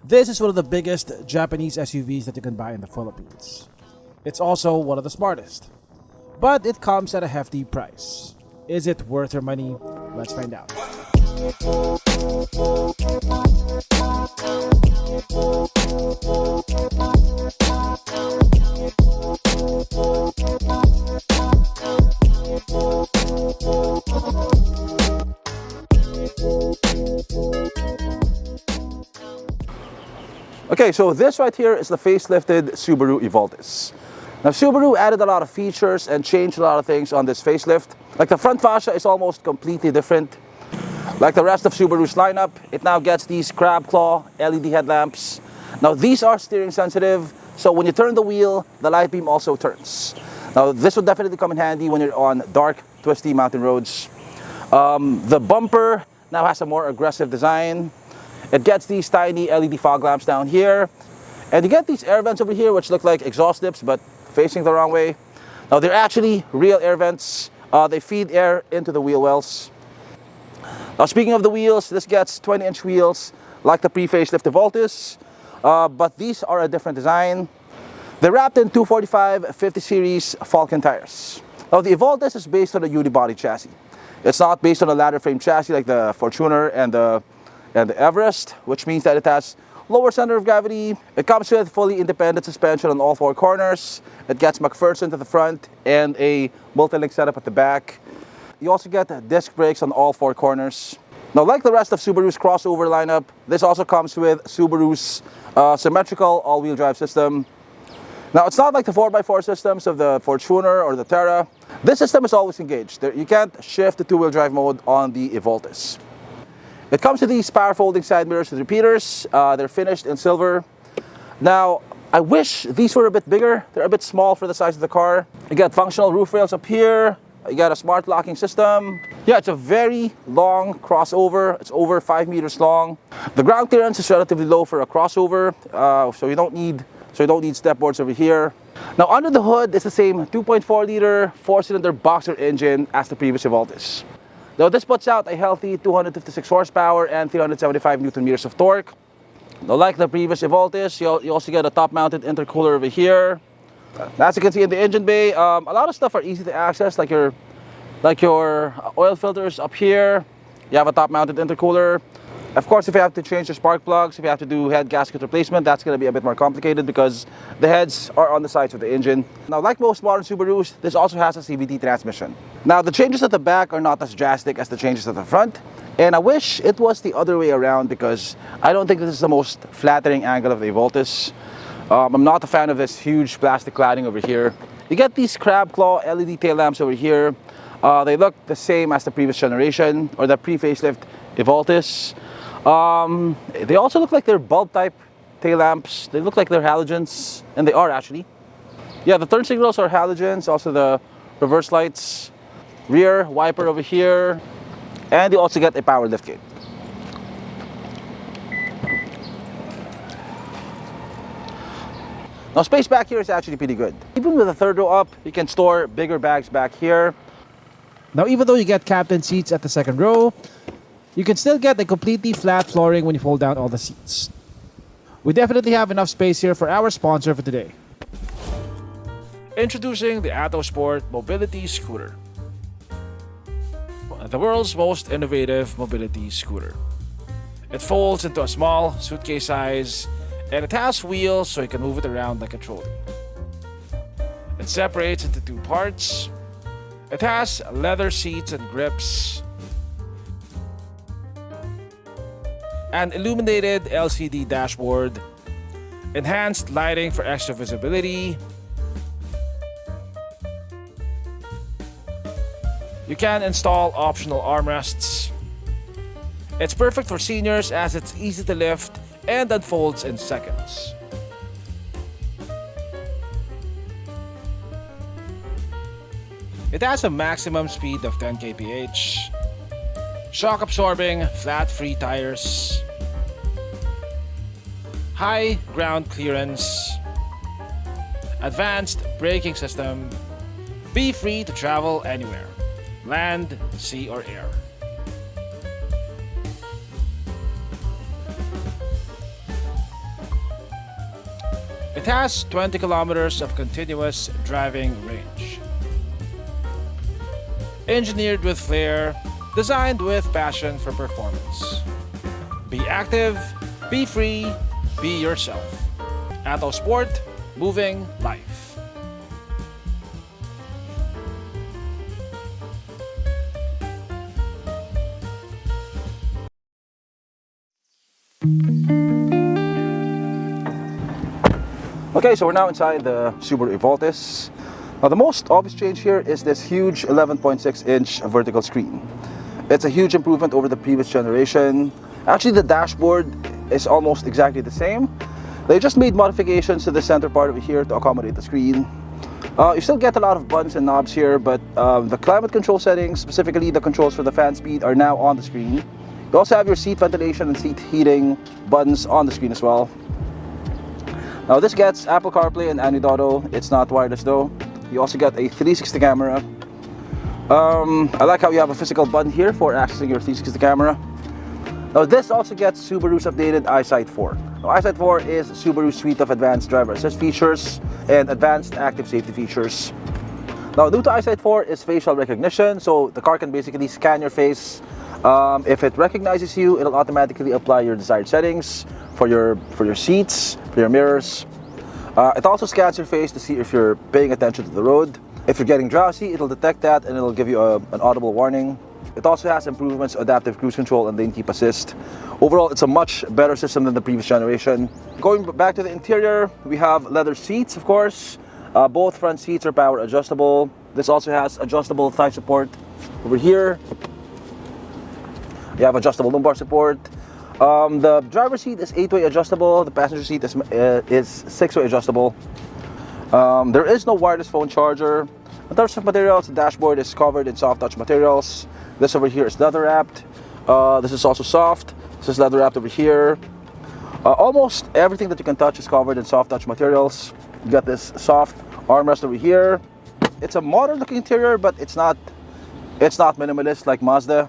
This is one of the biggest Japanese SUVs that you can buy in the Philippines. It's also one of the smartest. But it comes at a hefty price. Is it worth your money? Let's find out. Okay, so this right here is the facelifted Subaru Evoltis. Now Subaru added a lot of features and changed a lot of things on this facelift. Like the front fascia is almost completely different. Like the rest of Subaru's lineup, it now gets these crab claw LED headlamps. Now these are steering sensitive, so when you turn the wheel, the light beam also turns. Now this will definitely come in handy when you're on dark, twisty mountain roads. The bumper now has a more aggressive design. It gets these tiny LED fog lamps down here. And you get these air vents over here, which look like exhaust tips, but facing the wrong way. Now they're actually real air vents. They feed air into the wheel wells. Now speaking of the wheels, this gets 20-inch wheels like the pre-facelift Evoltis, but these are a different design. They're wrapped in 245 50 series Falcon tires. Now the Evoltis is based on a unibody chassis. It's not based on a ladder frame chassis like the Fortuner and the Everest, which means that it has lower center of gravity. It comes with fully independent suspension on all four corners. It gets McPherson to the front and a multi-link setup at the back. You also get disc brakes on all four corners. Now, like the rest of Subaru's crossover lineup, this also comes with Subaru's symmetrical all-wheel drive system. Now, it's not like the 4x4 systems of the Fortuner or the Terra. This system is always engaged. You can't shift the two-wheel drive mode on the Evoltis. It comes with these power folding side mirrors with repeaters. They're finished in silver. Now, I wish these were a bit bigger. They're a bit small for the size of the car. You got functional roof rails up here. You got a smart locking system. Yeah, it's a very long crossover. It's over 5 meters long. The ground clearance is relatively low for a crossover, so you don't need step boards over here. Now, under the hood is the same 2.4-liter 4-cylinder boxer engine as the previous Evoltis. Now this puts out a healthy 256 horsepower and 375 Newton meters of torque. Now like the previous Evoltis, you also get a top-mounted intercooler over here. As you can see in the engine bay, a lot of stuff are easy to access, like your oil filters up here. You have a top-mounted intercooler. Of course, if you have to change your spark plugs, if you have to do head gasket replacement, that's going to be a bit more complicated because the heads are on the sides of the engine. Now, like most modern Subarus, this also has a CVT transmission. Now, the changes at the back are not as drastic as the changes at the front, and I wish it was the other way around because I don't think this is the most flattering angle of the Evoltis. I'm not a fan of this huge plastic cladding over here. You get these crab claw LED tail lamps over here. They look the same as the previous generation or the pre-facelift Evoltis. They also look like they're bulb type tail lamps. They look like they're halogens, and they are actually. Yeah, the turn signals are halogens, also the reverse lights, rear wiper over here, and you also get a power liftgate. Now space back here is actually pretty good. Even with a third row up, you can store bigger bags back here. Now, even though you get captain seats at the second row, you can still get a completely flat flooring when you fold down all the seats. We definitely have enough space here for our sponsor for today. Introducing the Atto Sport Mobility Scooter. The world's most innovative mobility scooter. It folds into a small suitcase size and it has wheels so you can move it around like a trolley. It separates into two parts. It has leather seats and grips, an illuminated LCD dashboard, enhanced lighting for extra visibility. You can install optional armrests. It's perfect for seniors as it's easy to lift and unfolds in seconds. It has a maximum speed of 10 kph, shock absorbing flat free tires, high ground clearance, advanced braking system. Be free to travel anywhere, land, sea or air. It has 20 kilometers of continuous driving range. Engineered with flair, designed with passion for performance. Be active, be free, be yourself. Atto Sport, moving life. Okay, so we're now inside the Subaru Evoltis. Now the most obvious change here is this huge 11.6-inch vertical screen. It's a huge improvement over the previous generation. Actually, the dashboard is almost exactly the same. They just made modifications to the center part over here to accommodate the screen. You still get a lot of buttons and knobs here, but the climate control settings, specifically the controls for the fan speed, are now on the screen. You also have your seat ventilation and seat heating buttons on the screen as well. Now this gets Apple CarPlay and Android Auto. It's not wireless though. You also get a 360 camera. I like how you have a physical button here for accessing your 360 camera. Now this also gets Subaru's updated Eyesight 4. Now, Eyesight 4 is Subaru's suite of advanced driver assist features and advanced active safety features. Now new to Eyesight 4 is facial recognition, so the car can basically scan your face. If it recognizes you, it'll automatically apply your desired settings for your seats, for your mirrors. It also scans your face to see if you're paying attention to the road. If you're getting drowsy, it'll detect that and it'll give you an audible warning. It also has improvements to adaptive cruise control and lane keep assist. Overall, it's a much better system than the previous generation. Going back to the interior, we have leather seats, of course. Both front seats are power adjustable. This also has adjustable thigh support over here. You have adjustable lumbar support. The driver's seat is 8-way adjustable. The passenger seat is 6-way adjustable. There is no wireless phone charger. In terms of materials, the dashboard is covered in soft touch materials. This over here is leather wrapped. This is also soft. This is leather wrapped over here. Almost everything that you can touch is covered in soft touch materials. You got this soft armrest over here. It's a modern looking interior, but it's not minimalist like Mazda.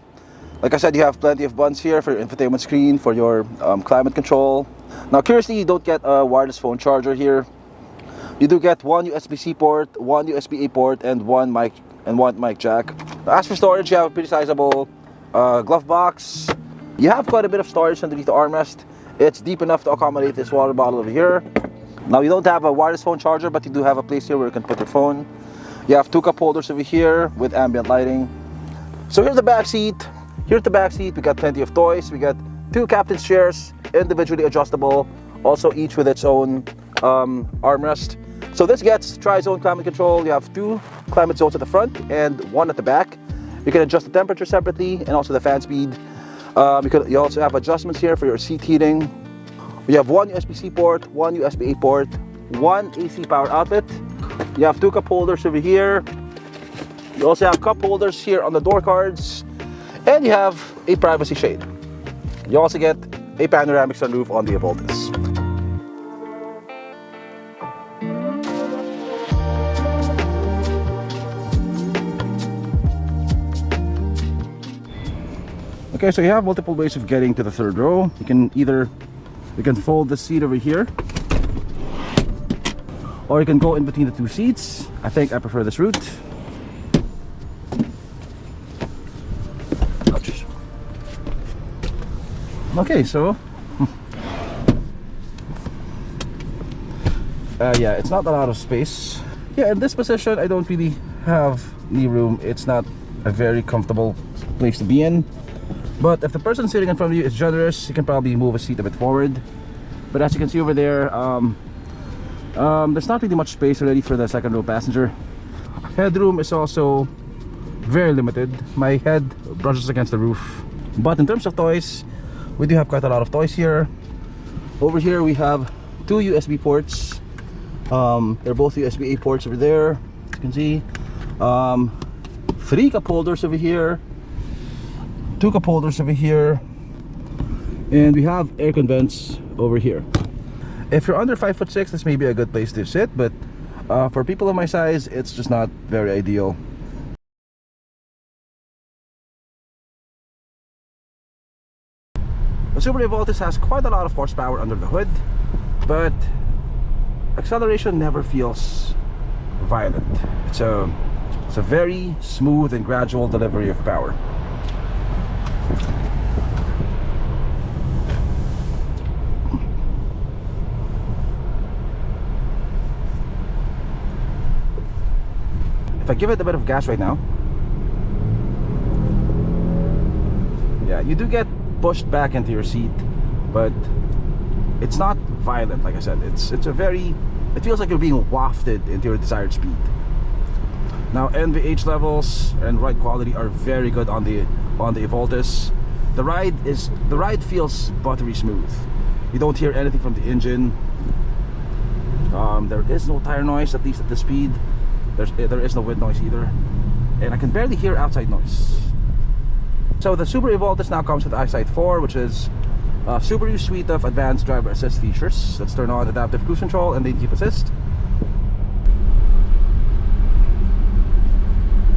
Like I said, you have plenty of buttons here for your infotainment screen, for your climate control. Now, curiously, you don't get a wireless phone charger here. You do get one USB-C port, one USB-A port, and one mic jack. As for storage, you have a pretty sizable glove box. You have quite a bit of storage underneath the armrest. It's deep enough to accommodate this water bottle over here. Now, you don't have a wireless phone charger, but you do have a place here where you can put your phone. You have two cup holders over here with ambient lighting. So here's the back seat. Here at the back seat, we got plenty of toys. We got two captain's chairs, individually adjustable, also each with its own armrest. So this gets tri-zone climate control. You have two climate zones at the front and one at the back. You can adjust the temperature separately and also the fan speed. You also have adjustments here for your seat heating. You have one USB-C port, one USB-A port, one AC power outlet. You have two cup holders over here. You also have cup holders here on the door cards. And you have a privacy shade. You also get a panoramic sunroof on the Evoltis. Okay, so you have multiple ways of getting to the third row. You can fold the seat over here, or you can go in between the two seats. I think I prefer this route. Okay, so yeah, it's not a lot of space. Yeah, in this position, I don't really have knee room. It's not a very comfortable place to be in. But if the person sitting in front of you is generous, you can probably move a seat a bit forward. But as you can see over there, there's not really much space already for the second row passenger. Headroom is also very limited. My head brushes against the roof. But in terms of toys, we do have quite a lot of toys here. Over here we have two USB ports. They're both USB-A ports over there, as you can see. 3 cup holders over here, 2 cup holders over here, and we have air con vents over here. If you're under 5'6", this may be a good place to sit, but for people of my size, it's just not very ideal. The Subaru Evoltis has quite a lot of horsepower under the hood, but acceleration never feels violent. It's a very smooth and gradual delivery of power. If I give it a bit of gas right now, yeah, you do get pushed back into your seat, but it's not violent. Like I said, it feels like you're being wafted into your desired speed. Now NVH levels and ride quality are very good on the Evoltis. The ride feels buttery smooth. You don't hear anything from the engine. There is no tire noise, at least at this speed. There is no wind noise either, and I can barely hear outside noise. So the Subaru Evoltis now comes with Eyesight 4, which is Subaru's suite of advanced driver assist features. Let's turn on adaptive cruise control and lane keep assist.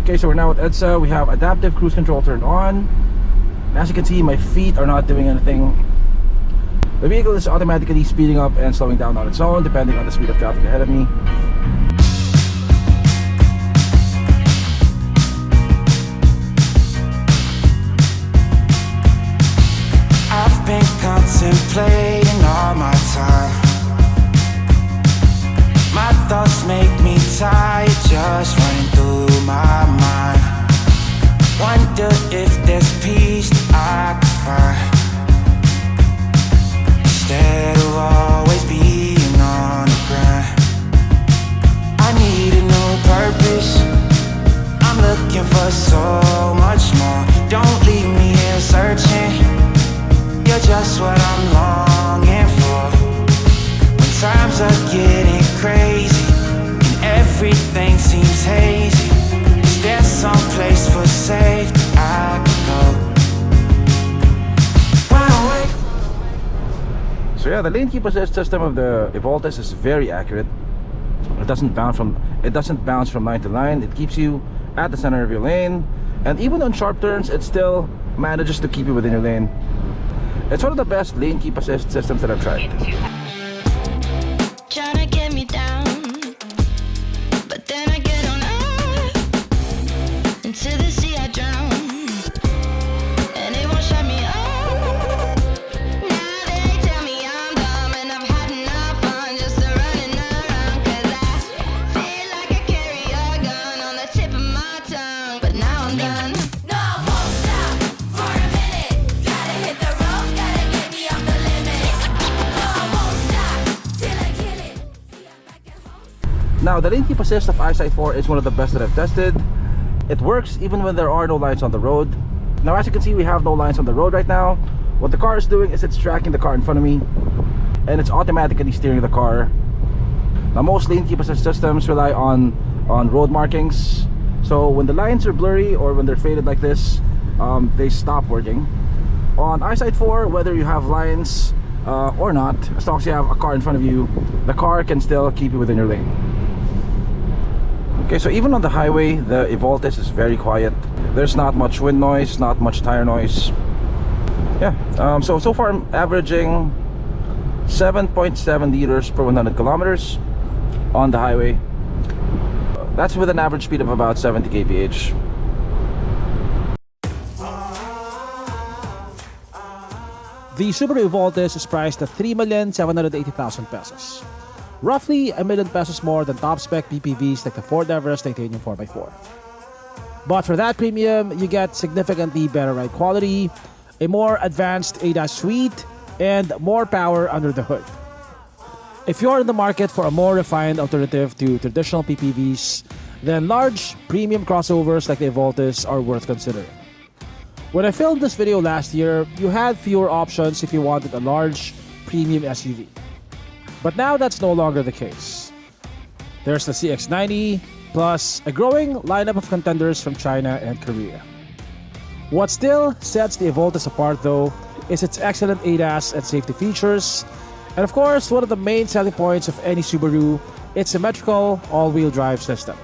Okay, so we're now with EDSA. We have adaptive cruise control turned on. And as you can see, my feet are not doing anything. The vehicle is automatically speeding up and slowing down on its own, depending on the speed of traffic ahead of me. I've been contemplating all my time. My thoughts make me tired, just running through my mind. Wonder if there's peace that I could find, instead of always being on the grind. I need a new purpose, I'm looking for so much more. Don't leave me here searching, you're just what I'm longing for. When times are getting crazy and everything seems hazy, is there some place for safety I can go? Run away. So yeah, the lane keep assist system of the Evoltis is very accurate. It doesn't bounce from line to line. It keeps you at the center of your lane, and even on sharp turns, it still manages to keep you within your lane. It's one of the best lane keep assist systems that I've tried. Tryna get me down, but then I get on up. Into the sea I drown, and it won't shut me up. Now they tell me I'm dumb and I've had enough fun just running around. Cause I feel like I carry a gun on the tip of my tongue, but now I'm done. No, I won't stop for a minute. Gotta hit the road, gotta get me off the limit. No, I won't stop till I kill it. See, I'm back at home. Now, the lane keep assist of Eyesight 4 is one of the best that I've tested. It works even when there are no lines on the road. Now, as you can see, we have no lines on the road right now. What the car is doing is it's tracking the car in front of me, and it's automatically steering the car. Now, most lane keep assist systems rely on road markings. So when the lines are blurry or when they're faded like this, they stop working. On Eyesight 4, whether you have lines or not, as long as you have a car in front of you, the car can still keep you within your lane. Okay, so even on the highway, the Evoltis is very quiet. There's not much wind noise, not much tire noise. Yeah, so far I'm averaging 7.7 liters per 100 kilometers on the highway. That's with an average speed of about 70 kph. The Subaru Evoltis is priced at 3,780,000 pesos. Roughly a million pesos more than top spec PPVs like the Ford Everest Titanium 4x4. But for that premium, you get significantly better ride quality, a more advanced ADAS suite, and more power under the hood. If you're in the market for a more refined alternative to traditional PPVs, then large premium crossovers like the Evoltis are worth considering. When I filmed this video last year, you had fewer options if you wanted a large premium SUV. But now that's no longer the case. There's the CX-90, plus a growing lineup of contenders from China and Korea. What still sets the Evoltis apart though is its excellent ADAS and safety features, and of course one of the main selling points of any Subaru, its symmetrical all-wheel drive system.